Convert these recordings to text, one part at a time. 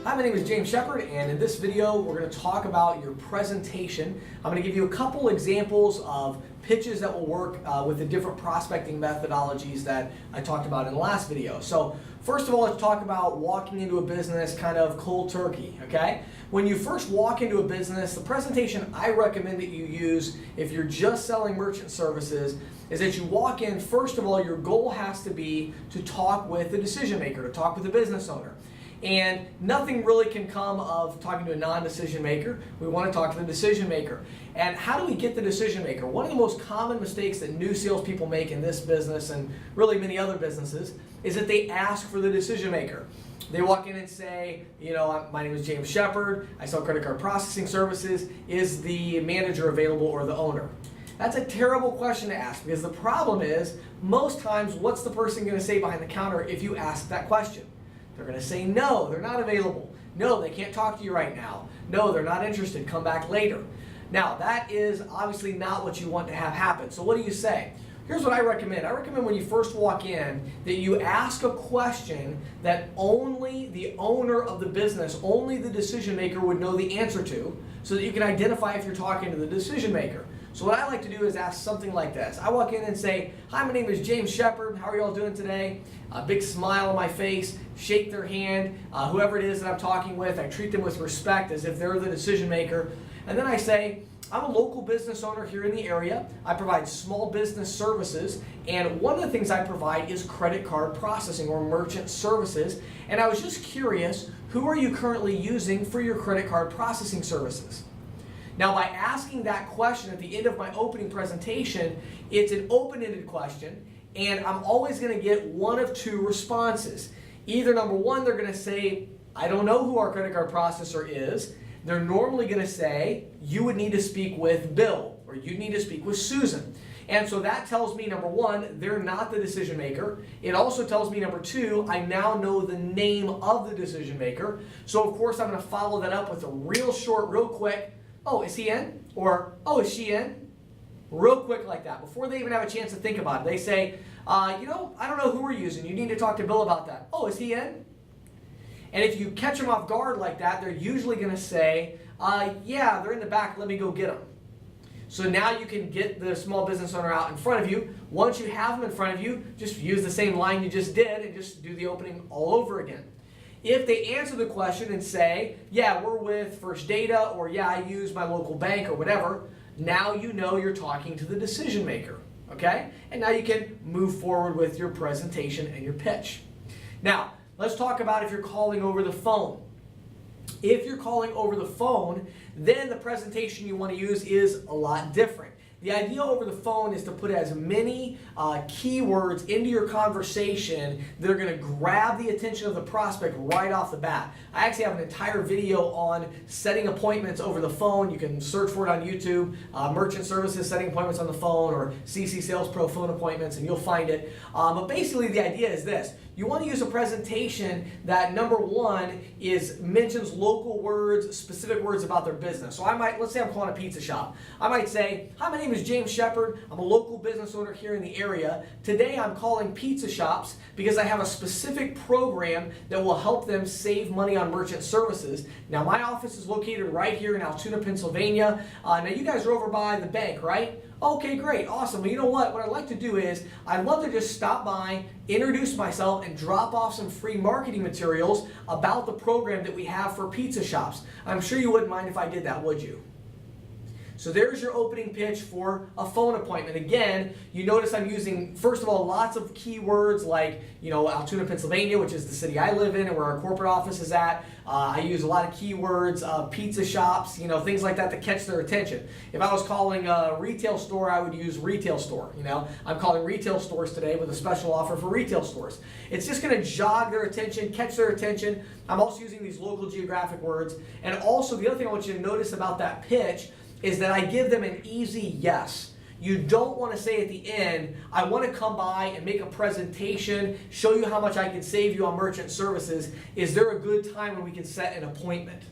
Hi, my name is James Shepard, and in this video we're going to talk about your presentation. I'm going to give you a couple examples of pitches that will work with the different prospecting methodologies that I talked about in the last video. So first of all, let's talk about walking into a business kind of cold turkey, okay? When you first walk into a business, the presentation I recommend that you use if you're just selling merchant services is that you walk in, first of all, your goal has to be to talk with the decision maker, to talk with the business owner. And nothing really can come of talking to a non-decision maker. We want to talk to the decision maker. And how do we get the decision maker? One of the most common mistakes that new salespeople make in this business and really many other businesses is that they ask for the decision maker. They walk in and say, you know, my name is James Shepard, I sell credit card processing services. Is the manager available or the owner? That's a terrible question to ask because the problem is most times what's the person going to say behind the counter if you ask that question? They're going to say, no, they're not available. No, they can't talk to you right now. No, they're not interested. Come back later. Now, that is obviously not what you want to have happen. So what do you say? Here's what I recommend. I recommend when you first walk in that you ask a question that only the owner of the business, only the decision maker would know the answer to, so that you can identify if you're talking to the decision maker. So what I like to do is ask something like this. I walk in and say, hi, my name is James Shepard. How are you all doing today? A big smile on my face, shake their hand. Whoever it is that I'm talking with, I treat them with respect as if they're the decision maker. And then I say, I'm a local business owner here in the area. I provide small business services, and one of the things I provide is credit card processing or merchant services. And I was just curious, who are you currently using for your credit card processing services? Now, by asking that question at the end of my opening presentation, it's an open-ended question, and I'm always going to get one of two responses. Either number one, they're going to say, I don't know who our credit card processor is. They're normally going to say, you would need to speak with Bill, or you need to speak with Susan. And so that tells me, number one, they're not the decision maker. It also tells me, number two, I now know the name of the decision maker. So of course, I'm going to follow that up with a real short, real quick, oh, is he in? Or, oh, is she in? Real quick like that, before they even have a chance to think about it. They say, you know, I don't know who we're using. You need to talk to Bill about that. Oh, is he in? And if you catch them off guard like that, they're usually going to say, yeah, they're in the back. Let me go get them. So now you can get the small business owner out in front of you. Once you have them in front of you, just use the same line you just did and just do the opening all over again. If they answer the question and say, yeah, we're with First Data, or yeah, I use my local bank or whatever, now you know you're talking to the decision maker, okay? And now you can move forward with your presentation and your pitch. Now, let's talk about if you're calling over the phone. If you're calling over the phone, then the presentation you want to use is a lot different. The idea over the phone is to put as many keywords into your conversation that are going to grab the attention of the prospect right off the bat. I actually have an entire video on setting appointments over the phone. You can search for it on YouTube, merchant services, setting appointments on the phone, or CC Sales Pro phone appointments, and you'll find it. But basically the idea is this. You want to use a presentation that, number one, mentions local words, specific words about their business. So let's say I'm calling a pizza shop. I might say, hi, my name is James Shepard. I'm a local business owner here in the area. Today I'm calling pizza shops because I have a specific program that will help them save money on merchant services. Now, my office is located right here in Altoona, Pennsylvania. Now, you guys are over by the bank, right? Okay, great, awesome. Well, you know what? What I'd like to do is I'd love to just stop by, introduce myself, and drop off some free marketing materials about the program that we have for pizza shops. I'm sure you wouldn't mind if I did that, would you? So there's your opening pitch for a phone appointment. Again, you notice I'm using, first of all, lots of keywords like, you know, Altoona, Pennsylvania, which is the city I live in and where our corporate office is at. I use a lot of keywords, pizza shops, you know, things like that to catch their attention. If I was calling a retail store, I would use retail store. You know, I'm calling retail stores today with a special offer for retail stores. It's just going to jog their attention, catch their attention. I'm also using these local geographic words. And also, the other thing I want you to notice about that pitch is that I give them an easy yes. You don't want to say at the end, I want to come by and make a presentation, show you how much I can save you on merchant services. Is there a good time when we can set an appointment?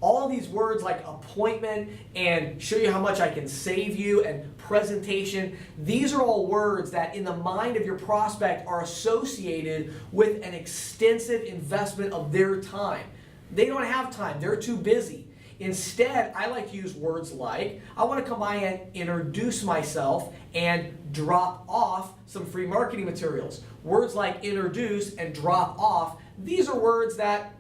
All these words like appointment and show you how much I can save you and presentation, these are all words that in the mind of your prospect are associated with an extensive investment of their time. They don't have time. They're too busy. Instead, I like to use words like, I want to come by and introduce myself and drop off some free marketing materials. Words like introduce and drop off, these are words that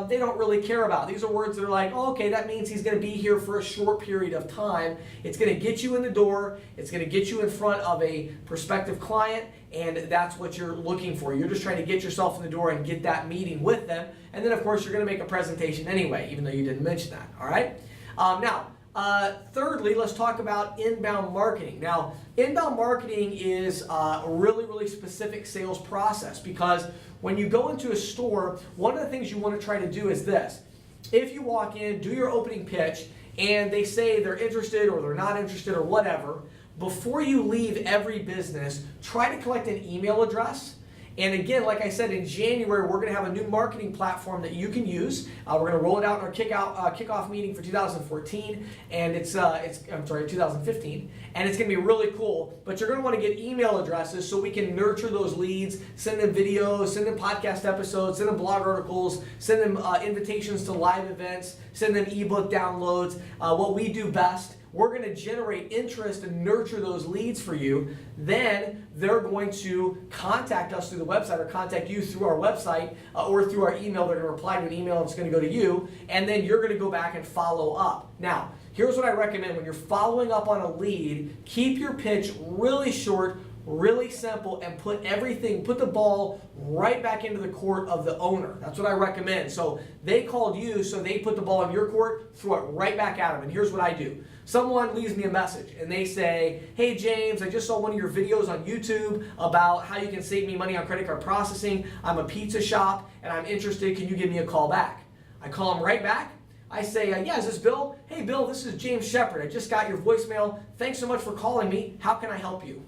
they don't really care about. These are words that are like, oh, okay, that means he's going to be here for a short period of time. It's going to get you in the door. It's going to get you in front of a prospective client, and that's what you're looking for. You're just trying to get yourself in the door and get that meeting with them. And then, of course, you're going to make a presentation anyway, even though you didn't mention that, all right? Thirdly, let's talk about inbound marketing. Now, inbound marketing is a really, really specific sales process because when you go into a store, one of the things you want to try to do is this. If you walk in, do your opening pitch, and they say they're interested or they're not interested or whatever, before you leave every business, try to collect an email address. And again, like I said, in January, we're going to have a new marketing platform that you can use. We're going to roll it out in our kickoff meeting for 2014, and it's 2015, and it's going to be really cool. But you're going to want to get email addresses so we can nurture those leads, send them videos, send them podcast episodes, send them blog articles, send them invitations to live events, send them ebook downloads. What we do best. We're going to generate interest and nurture those leads for you. Then they're going to contact us through the website or contact you through our website or through our email. They're going to reply to an email that's going to go to you, and then you're going to go back and follow up. Now, here's what I recommend. When you're following up on a lead, keep your pitch really short, really simple, and put the ball right back into the court of the owner. That's what I recommend. So they called you, so they put the ball in your court, throw it right back at them. And here's what I do. Someone leaves me a message and they say, hey James, I just saw one of your videos on YouTube about how you can save me money on credit card processing. I'm a pizza shop and I'm interested. Can you give me a call back? I call them right back. I say, yeah, is this Bill? Hey Bill, this is James Shepard. I just got your voicemail. Thanks so much for calling me. How can I help you?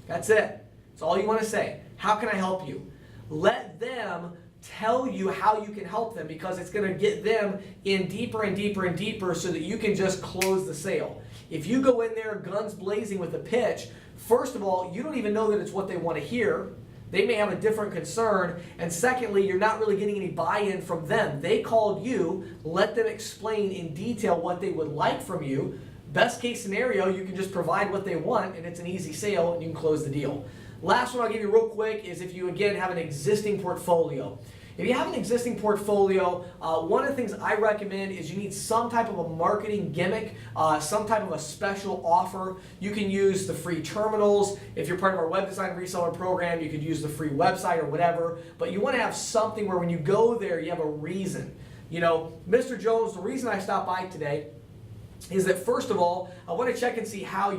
That's it. That's all you want to say. How can I help you? Let them tell you how you can help them because it's going to get them in deeper and deeper and deeper so that you can just close the sale. If you go in there guns blazing with a pitch, first of all, you don't even know that it's what they want to hear. They may have a different concern. And secondly, you're not really getting any buy-in from them. They called you. Let them explain in detail what they would like from you. Best case scenario, you can just provide what they want and it's an easy sale and you can close the deal. Last one I'll give you real quick is if you, again, have an existing portfolio. If you have an existing portfolio, one of the things I recommend is you need some type of a marketing gimmick, some type of a special offer. You can use the free terminals. If you're part of our web design reseller program, you could use the free website or whatever. But you want to have something where when you go there, you have a reason. You know, Mr. Jones, the reason I stopped by today is that first of all, I want to check and see how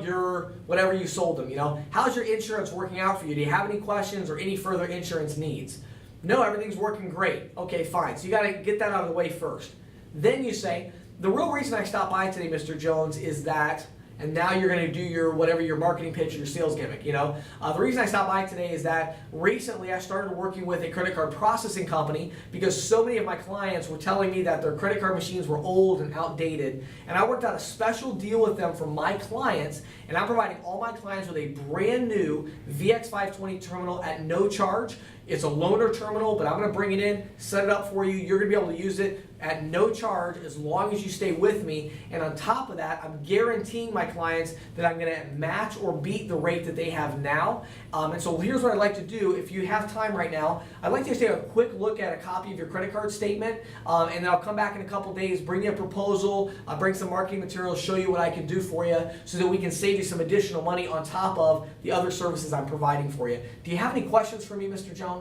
whatever you sold them, how's your insurance working out for you? Do you have any questions or any further insurance needs? No, everything's working great. Okay, fine. So you got to get that out of the way first. Then you say, the real reason I stopped by today, Mr. Jones, is that, and now you're going to do your marketing pitch or your sales gimmick, The reason I stopped by today is that recently I started working with a credit card processing company because so many of my clients were telling me that their credit card machines were old and outdated. And I worked out a special deal with them for my clients, and I'm providing all my clients with a brand new VX520 terminal at no charge. It's a loaner terminal, but I'm going to bring it in, set it up for you. You're going to be able to use it at no charge as long as you stay with me. And on top of that, I'm guaranteeing my clients that I'm going to match or beat the rate that they have now. And so here's what I'd like to do. If you have time right now, I'd like to just take a quick look at a copy of your credit card statement. And then I'll come back in a couple days, bring you a proposal, bring some marketing materials, show you what I can do for you so that we can save you some additional money on top of the other services I'm providing for you. Do you have any questions for me, Mr. Jones?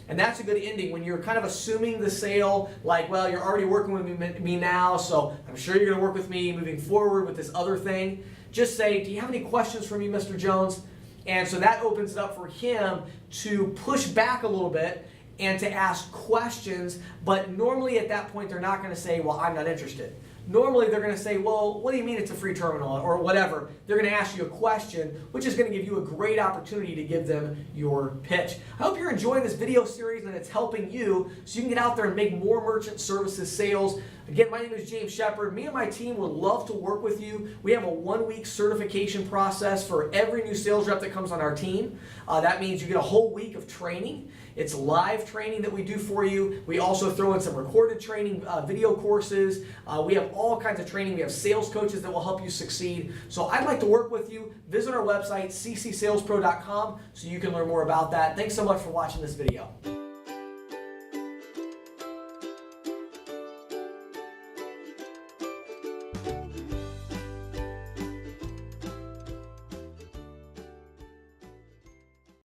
And that's a good ending when you're kind of assuming the sale, like, well, you're already working with me now, so I'm sure you're going to work with me moving forward with this other thing. Just say, do you have any questions for me, Mr. Jones? And so that opens it up for him to push back a little bit and to ask questions, but normally at that point they're not going to say, well, I'm not interested. Normally they're going to say, well, what do you mean it's a free terminal or whatever? They're going to ask you a question, which is going to give you a great opportunity to give them your pitch. I hope you're enjoying this video series and it's helping you so you can get out there and make more merchant services sales. Again, my name is James Shepard. Me and my team would love to work with you. We have a 1-week certification process for every new sales rep that comes on our team. That means you get a whole week of training. It's live training that we do for you. We also throw in some recorded training, video courses. We have all kinds of training. We have sales coaches that will help you succeed. So I'd like to work with you. Visit our website, ccsalespro.com, so you can learn more about that. Thanks so much for watching this video.